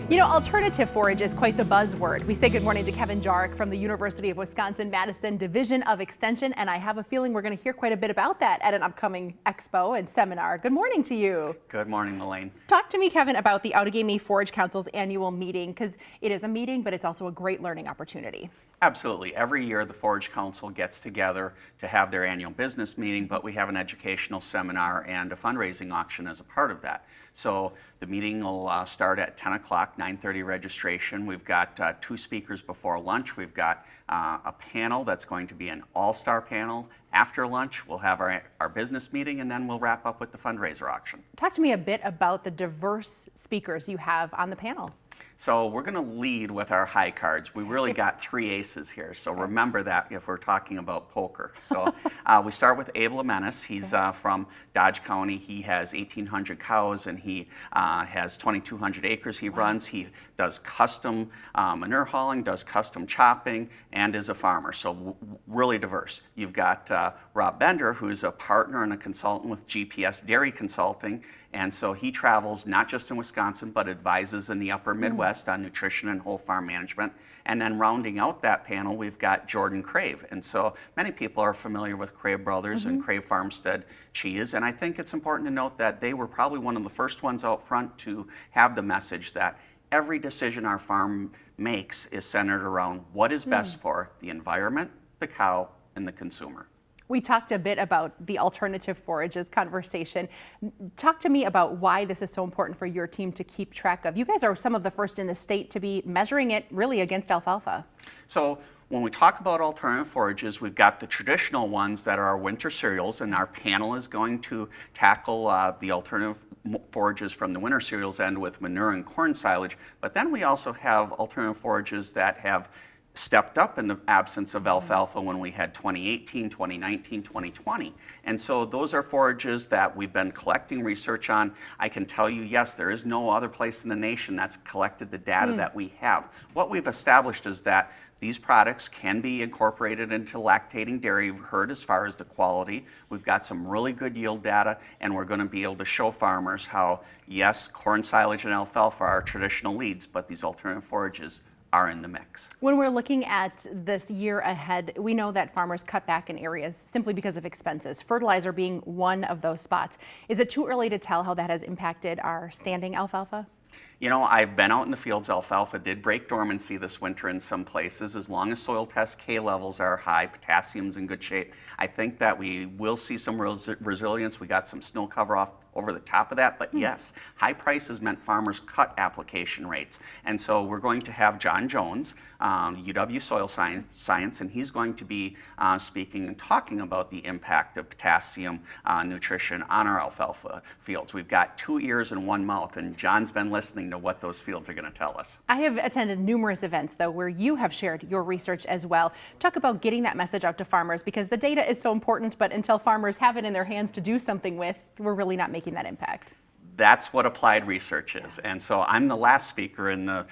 You know, alternative forage is quite the buzzword. We say good morning to Kevin Jarek from the University of Wisconsin-Madison Division of Extension, and I have a feeling we're going to hear quite a bit about that at an upcoming expo and seminar. Good morning to you. Good morning, Elaine. Talk to me, Kevin, about the Outagamie Forage Council's annual meeting, because it is a meeting, but it's also a great learning opportunity. Absolutely. Every year the Forage Council gets together to have their annual business meeting, but we have an educational seminar and a fundraising auction as a part of that. So the meeting will start at 10 o'clock, 9:30 registration. We've got 2 speakers before lunch. We've got a panel that's going to be an all-star panel. After lunch, we'll have our business meeting, and then we'll wrap up with the fundraiser auction. Talk to me a bit about the diverse speakers you have on the panel. So we're going to lead with our high cards. We really got 3 aces here, so remember that if we're talking about poker. So we start with Abel Amenis. He's from Dodge County. He has 1,800 cows, and he has 2,200 acres he runs. He does custom manure hauling, does custom chopping, and is a farmer, so really diverse. You've got Rob Bender, who's a partner and a consultant with GPS Dairy Consulting, and so he travels not just in Wisconsin, but advises in the upper Midwest on nutrition and whole farm management. And then rounding out that panel, we've got Jordan Crave. And so many people are familiar with Crave Brothers and Crave Farmstead cheese. And I think it's important to note that they were probably one of the first ones out front to have the message that every decision our farm makes is centered around what is best for the environment, the cow, and the consumer. We talked a bit about the alternative forages conversation. Talk to me about why this is so important for your team to keep track of. You guys are some of the first in the state to be measuring it really against alfalfa. So when we talk about alternative forages, we've got the traditional ones that are our winter cereals, and our panel is going to tackle the alternative forages from the winter cereals end with manure and corn silage. But then we also have alternative forages that have stepped up in the absence of alfalfa when we had 2018, 2019, 2020. And so those are forages that we've been collecting research on. I can tell you, yes, there is no other place in the nation that's collected the data that we have. What we've established is that these products can be incorporated into lactating dairy herd as far as the quality. We've got some really good yield data, and we're going to be able to show farmers how, yes, corn silage and alfalfa are traditional leads, but these alternative forages are in the mix. When we're looking at this year ahead, we know that farmers cut back in areas simply because of expenses, fertilizer being one of those spots. Is it too early to tell how that has impacted our standing alfalfa? You know, I've been out in the fields. Alfalfa did break dormancy this winter in some places. As long as soil test K levels are high, potassium's in good shape, I think that we will see some resilience. We got some snow cover off over the top of that, but yes, high prices meant farmers cut application rates. And so we're going to have John Jones, UW Soil Science, and he's going to be speaking and talking about the impact of potassium nutrition on our alfalfa fields. We've got 2 ears and 1 mouth, and John's been listening to what those fields are going to tell us. I have attended numerous events, though, where you have shared your research as well. Talk about getting that message out to farmers, because the data is so important, but until farmers have it in their hands to do something with, we're really not making that impact. That's what applied research is. And so I'm the last speaker in the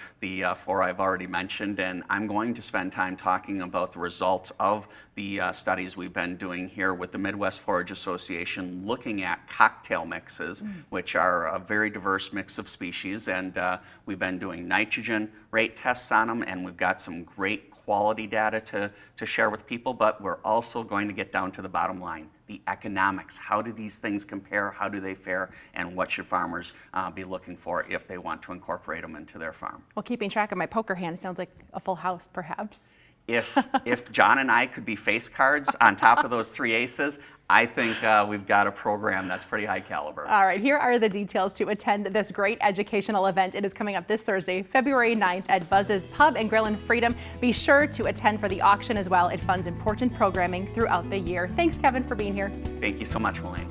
4 I've already mentioned, and I'm going to spend time talking about the results of the studies we've been doing here with the Midwest Forage Association, looking at cocktail mixes, which are a very diverse mix of species. And we've been doing nitrogen rate tests on them, and we've got some great quality data to share with people, but we're also going to get down to the bottom line, the economics. How do these things compare? How do they fare? And what should farmers be looking for if they want to incorporate them into their farm? Well, keeping track of my poker hand sounds like a full house, perhaps. If John and I could be face cards on top of those 3 aces, I think we've got a program that's pretty high caliber. All right, here are the details to attend this great educational event. It is coming up this Thursday, February 9th at Buzz's Pub and Grill in Freedom. Be sure to attend for the auction as well. It funds important programming throughout the year. Thanks, Kevin, for being here. Thank you so much, Elaine.